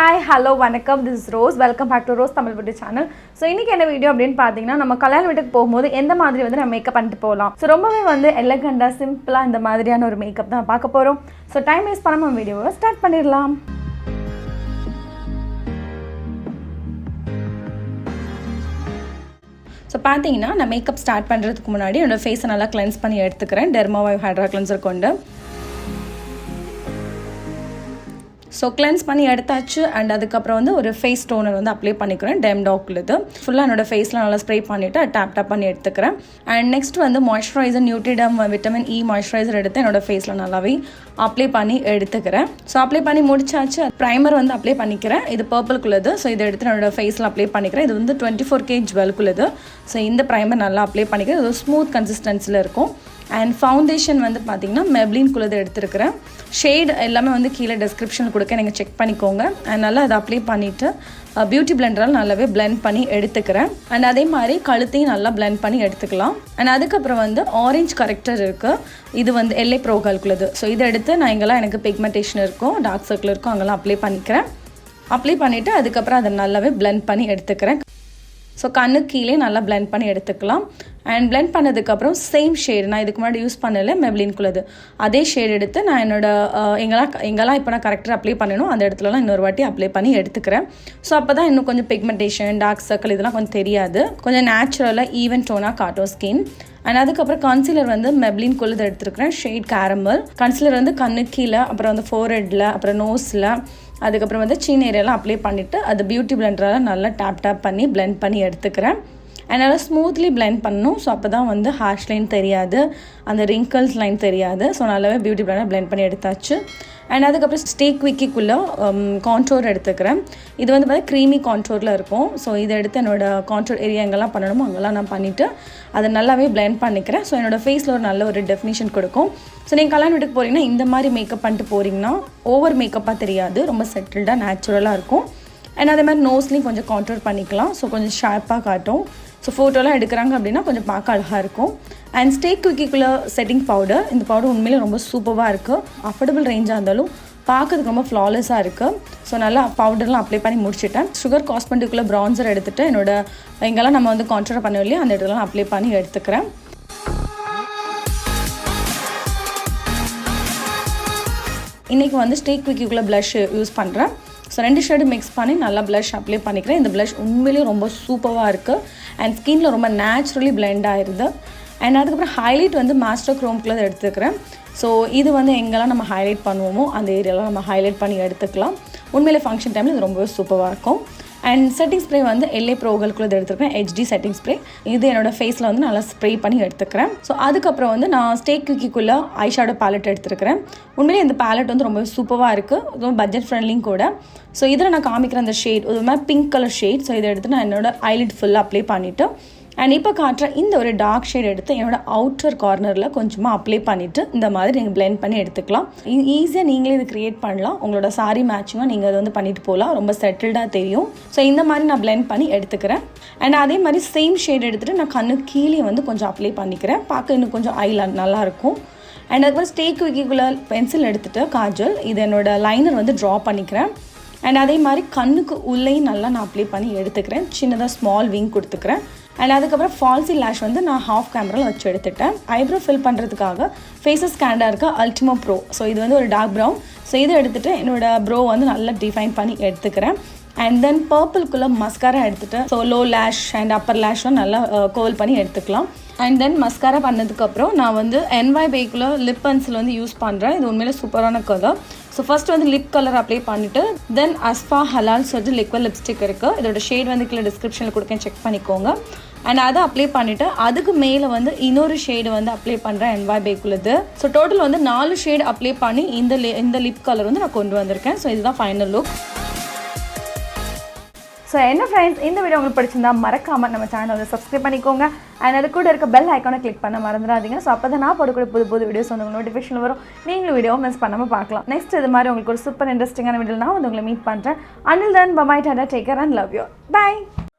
Hi, hello, வணக்கம். This is Rose. Welcome back to Rose Tamil Beauty channel. So இன்னைக்கு என்ன video அப்படினு பாத்தீங்கன்னா நம்ம கல்யாண வீட்டுக்கு போகும்போது எந்த மாதிரி வந்து நம்ம மேக்கப் பண்ணிட்டு போலாம். So ரொம்பவே வந்து எலகண்டா சிம்பிளா இந்த மாதிரியான ஒரு மேக்கப் தான் பார்க்க போறோம். So டைம் வேஸ்ட் பண்ணாம வீடியோவை ஸ்டார்ட் பண்ணிரலாம். So பாத்தீங்கன்னா நான் மேக்கப் ஸ்டார்ட் பண்றதுக்கு முன்னாடி என்னோட ஃபேஸை நல்லா கிளென்ஸ் பண்ணி எடுத்துக்கிறேன். டெர்மாவைவ் ஹைட்ரா கிளென்சர் கொண்டு. So cleanse பண்ணி எடுத்தாச்சு and அதுக்கப்புறம் வந்து ஒரு ஃபேஸ் டோனர் வந்து அப்ளை பண்ணிக்கிறேன் டெம்டாக்லது ஃபுல்லாக என்னோட ஃபேஸில் நல்லா ஸ்ப்ரே பண்ணிவிட்டு டேப் பண்ணி எடுத்துக்கிறேன். அண்ட் நெக்ஸ்ட் வந்து மாய்ஸ்சரைசர் நியூட்ரிடம் விட்டமின் இ மாய்ஸ்சரைசர் எடுத்து என்னோட ஃபேஸில் நல்லாவே அப்ளை பண்ணி எடுத்துக்கிறேன். ஸோ அப்ளை பண்ணி முடிச்சாச்சு. ப்ரைமர் வந்து அப்ளை பண்ணிக்கிறேன். இது பர்பிள்குள்ளது. ஸோ இதை எடுத்து என்னோட ஃபேஸில் அப்ளை பண்ணிக்கிறேன். இது வந்து 24K ஜுவல்குள்ளது. ஸோ இந்த ப்ரைமர் நல்லா அப்ளை பண்ணிக்கிறேன். இது ஸ்மூத் கன்சிஸ்டன்சியில் இருக்கும். அண்ட் ஃபவுண்டேஷன் வந்து பார்த்திங்கன்னா மெப்ளின்குள்ளது எடுத்துருக்கிறேன். ஷேட் எல்லாமே வந்து கீழே டிஸ்கிரிப்ஷனில் கொடுக்க நீங்கள் செக் பண்ணிக்கோங்க. அண்ட் நல்லா அதை அப்ளை பண்ணிவிட்டு பியூட்டி பிளெண்டரால் நல்லாவே பிளெண்ட் பண்ணி எடுத்துக்கிறேன். அண்ட் அதே மாதிரி கழுத்தையும் நல்லா பிளெண்ட் பண்ணி எடுத்துக்கலாம். அண்ட் அதுக்கப்புறம் வந்து ஆரஞ்ச் கரெக்டர் இருக்குது. இது வந்து எல்ஏ ப்ரோகால்குள்ளது. ஸோ இதை எடுத்து நான் எங்கெல்லாம் எனக்கு பிக்மெண்டேஷன் இருக்கும் டார்க் சர்க்கிள் இருக்கும் அங்கெல்லாம் அப்ளை பண்ணிக்கிறேன். அப்ளை பண்ணிவிட்டு அதுக்கப்புறம் அதை நல்லாவே பிளெண்ட் பண்ணி எடுத்துக்கிறேன். ஸோ கண்ணுக்கு கீழே நல்லா பிளெண்ட் பண்ணி எடுத்துக்கலாம். அண்ட் பிளெண்ட் பண்ணதுக்கப்புறம் சேம் ஷேடு நான் இதுக்கு முன்னாடி யூஸ் பண்ணலை மெப்ளின்குள்ளது அதே ஷேட் எடுத்து நான் என்னோடய எங்கெல்லாம் இப்போ நான் கரெக்டாக அப்ளை பண்ணணும் அந்த இடத்துலலாம் இன்னொரு வாட்டி அப்ளை பண்ணி எடுத்துக்கிறேன். ஸோ அப்போ தான் இன்னும் கொஞ்சம் பிக்மெண்டேஷன் டார்க் சர்க்கிள் இதெல்லாம் கொஞ்சம் தெரியாது. கொஞ்சம் நேச்சுரலாக ஈவன் டோனாக காட்டும் ஸ்கின். அண்ட் அதுக்கப்புறம் கன்சீலர் வந்து மெப்ளின்குள்ளது எடுத்துருக்கிறேன் ஷேட் கேரமல். கன்சீலர் வந்து கண்ணு கீழே அப்புறம் வந்து ஃபோர்ஹெட்டில் அப்புறம் நோஸில் அதுக்கப்புறம் வந்து சீன் ஏரியாலாம் அப்ளை பண்ணிவிட்டு அது பியூட்டி பிளெண்டரால் நல்லா டேப் பண்ணி பிளெண்ட் பண்ணி எடுத்துக்கிறேன். அண்ட் நல்லா ஸ்மூத்லி பிளெண்ட் பண்ணணும். ஸோ அப்போ தான் வந்து ஹேர்ஷ் லைன் தெரியாது அந்த ரிங்கிள்ஸ் லைன் தெரியாது. ஸோ நல்லாவே பியூட்டி பிளெண்டர் பிளெண்ட் பண்ணி எடுத்தாச்சு. அண்ட் அதுக்கப்புறம் ஸ்டேக் விக்கிக்குள்ளே கான்டோர் எடுத்துக்கிறேன். இது வந்து பார்த்தா க்ரீமி கான்டோரில் இருக்கும். ஸோ இதை எடுத்து என்னோடய கான்டோர் ஏரியா எங்கெல்லாம் பண்ணணுமோ அங்கெல்லாம் நான் பண்ணிவிட்டு அதை நல்லாவே பிளெண்ட் பண்ணிக்கிறேன். ஸோ என்னோடய ஃபேஸில் ஒரு நல்ல ஒரு டெஃபினிஷன் கொடுக்கும். ஸோ நீங்கள் கல்யாண வீட்டுக்கு போகிறீங்கன்னா இந்த மாதிரி மேக்கப் பண்ணிட்டு போகிறீங்கன்னா ஓவர் மேக்கப்பாக தெரியாது. ரொம்ப செட்டில்டாக நேச்சுரலாக இருக்கும். அண்ட் அதே மாதிரி நோஸ்லேயும் கொஞ்சம் கான்டோர் பண்ணிக்கலாம். ஸோ கொஞ்சம் ஷார்ப்பாக காட்டும். ஸோ ஃபோட்டோலாம் எடுக்கிறாங்க அப்படின்னா கொஞ்சம் பார்க்க அழகாக இருக்கும். அண்ட் ஸ்டேக் குக்கிக்குள்ளே செட்டிங் பவுடர். இந்த பவுடர் உண்மையிலே ரொம்ப சூப்பராக இருக்குது. அஃபோர்டபுள் ரேஞ்சாக இருந்தாலும் பார்க்கறதுக்கு ரொம்ப ஃப்ளாலெஸ்ஸாக இருக்குது. ஸோ நல்லா பவுடர்லாம் அப்ளை பண்ணி முடிச்சுட்டேன். சுகர் காஸ்மெட்டிக்குள்ளே ப்ரான்சர் எடுத்துகிட்டு எங்கெல்லாம் நம்ம வந்து கான்டோர் பண்ணோம் இல்லையா அந்த இடத்துலாம் அப்ளை பண்ணி எடுத்துக்கிறேன். இன்றைக்கி வந்து ஸ்டேக் குக்கிக்குள்ளே ப்ளஷ் யூஸ் பண்ணுறேன். ஸோ 2 ஷேடு மிக்ஸ் பண்ணி நல்லா ப்ளஷ் அப்ளை பண்ணிக்கிறேன். இந்த ப்ளஷ் உண்மையிலேயே ரொம்ப சூப்பராக இருக்குது. அண்ட் ஸ்கின்னில் ரொம்ப நேச்சுரலி பிளெண்ட் ஆகிடுது. அண்ட் அதுக்கப்புறம் ஹைலைட் வந்து மாஸ்டர் க்ரோம்குள்ளே எடுத்துக்கிறேன். ஸோ இது வந்து எங்கெல்லாம் நம்ம ஹைலைட் பண்ணுவோமோ அந்த ஏரியாலாம் நம்ம ஹைலைட் பண்ணி எடுத்துக்கலாம். உண்மையிலே ஃபங்க்ஷன் டைமில் இது ரொம்பவே சூப்பராக இருக்கும். அண்ட் செட்டிங் ஸ்ப்ரே வந்து எல்ஏ ப்ரோகல்குள்ளே எடுத்துக்கிறேன். HD setting spray. இது என்னோடய ஃபேஸில் வந்து நல்லா ஸ்ப்ரே பண்ணி எடுத்துக்கிறேன். ஸோ அதுக்கப்புறம் வந்து நான் ஸ்டேக் குக்கிக்குள்ளே ஐ ஷேடோ பேலட் எடுத்துருக்கிறேன். உண்மையிலே இந்த பேலட் வந்து ரொம்ப சூப்பராக இருக்குது. ரொம்ப பட்ஜெட் ஃப்ரெண்ட்லியும் கூட. ஸோ இதில் நான் காமிக்கிற அந்த ஷேட் ஒரு மாதிரி பிங்க் கலர் ஷேட். ஸோ இதை எடுத்து நான் என்னோடய ஐலிட் ஃபுல்லாக அப்ளை பண்ணிவிட்டு அண்ட் இப்போ காட்டுற இந்த ஒரு டார்க் ஷேட் எடுத்து என்னோடய அவுட்டர் கார்னரில் கொஞ்சமாக அப்ளை பண்ணிவிட்டு இந்த மாதிரி நீங்கள் பிளெண்ட் பண்ணி எடுத்துக்கலாம். ஈஸியாக நீங்களே இது க்ரியேட் பண்ணலாம். உங்களோட சாரி மேட்சிங்காக நீங்கள் அதை வந்து பண்ணிட்டு போகலாம். ரொம்ப செட்டில்டாக தெரியும். ஸோ இந்த மாதிரி நான் பிளெண்ட் பண்ணி எடுத்துக்கிறேன். அண்ட் அதே மாதிரி சேம் ஷேட் எடுத்துகிட்டு நான் கண்ணு கீழே வந்து கொஞ்சம் அப்ளை பண்ணிக்கிறேன். பார்க்க இன்னும் கொஞ்சம் நல்லாயிருக்கும். அண்ட் அதுக்கப்புறம் ஸ்டேக் விக்கிக்குள்ளே பென்சில் எடுத்துகிட்டு காஜல் இது என்னோடய லைனர் வந்து ட்ரா பண்ணிக்கிறேன். அண்ட் அதே மாதிரி கண்ணுக்கு உள்ளேயும் நல்லா நான் அப்ளை பண்ணி எடுத்துக்கிறேன். சின்னதாக ஸ்மால் விங் கொடுத்துக்கிறேன். அண்ட் அதுக்கப்புறம் ஃபால்சி லேஷ் வந்து நான் ஹாஃப் கேமராவில் வச்சு எடுத்துட்டேன். ஐப்ரோ ஃபில் பண்ணுறதுக்காக ஃபேஸஸ் ஸ்கேண்டாக இருக்க அல்டிமோ ப்ரோ. ஸோ இது வந்து ஒரு டார்க் ப்ரௌன். ஸோ இதை எடுத்துகிட்டு என்னோடய ப்ரோ வந்து நல்லா டிஃபைன் பண்ணி எடுத்துக்கிறேன். அண்ட் தென் பர்பிள்குள்ளே மஸ்காரா எடுத்துகிட்டு ஸோ லோ லேஷ் அண்ட் அப்பர் லேஷ்லாம் நல்லா கோல் பண்ணி எடுத்துக்கலாம். அண்ட் தென் மஸ்காரா பண்ணதுக்கப்புறம் நான் வந்து NYBக்குள்ளே லிப் பென்சில் வந்து யூஸ் பண்ணுறேன். இது உண்மையிலே சூப்பரான கலர். ஸோ ஃபஸ்ட்டு வந்து லிப் கலர் அப்ளை பண்ணிவிட்டு தென் அஸ்ஃபா ஹலால் சொல்லிட்டு லிக்விட் லிப்ஸ்டிக் இருக்குது. இதோட ஷேட் வந்து கீழே டிஸ்கிரிப்ஷனில் கொடுக்கேன் செக் பண்ணிக்கோங்க. அண்ட் அதை அப்ளை பண்ணிவிட்டு அதுக்கு மேலே வந்து இன்னொரு ஷேடு வந்து அப்ளை பண்ணுறேன் NYBக்குள்ளது. ஸோ டோட்டல் வந்து 4 ஷேடு அப்ளை பண்ணி இந்த லிப் கலர் வந்து நான் கொண்டு வந்திருக்கேன். ஸோ இதுதான் ஃபைனல் லுக். ஸோ என்ன ஃப்ரெண்ட்ஸ் இந்த வீடியோ உங்களுக்கு பிடிச்சிருந்தா மறக்காமல் நம்ம சேனலை வந்து சப்ஸ்கிரைப் பண்ணிக்கோங்க. அண்ட் அது கூட இருக்க பெல் ஐக்கானை கிளிக் பண்ண மறந்துடாதீங்க. ஸோ அப்போ தான் நான் போடக்கூடிய புது வீடியோஸ் வந்து உங்களுக்கு நோட்டிஃபிகேஷன் வரும். நீங்களும் வீடியோ மிஸ் பண்ணாமல் பார்க்கலாம். நெக்ஸ்ட் இது மாதிரி உங்களுக்கு ஒரு சூப்பர் இன்ட்ரெஸ்டிங்கான வீடியோ நான் வந்து உங்களை மீட் பண்ணுறேன். Until then, bye-bye, tada, take care and love you. Bye.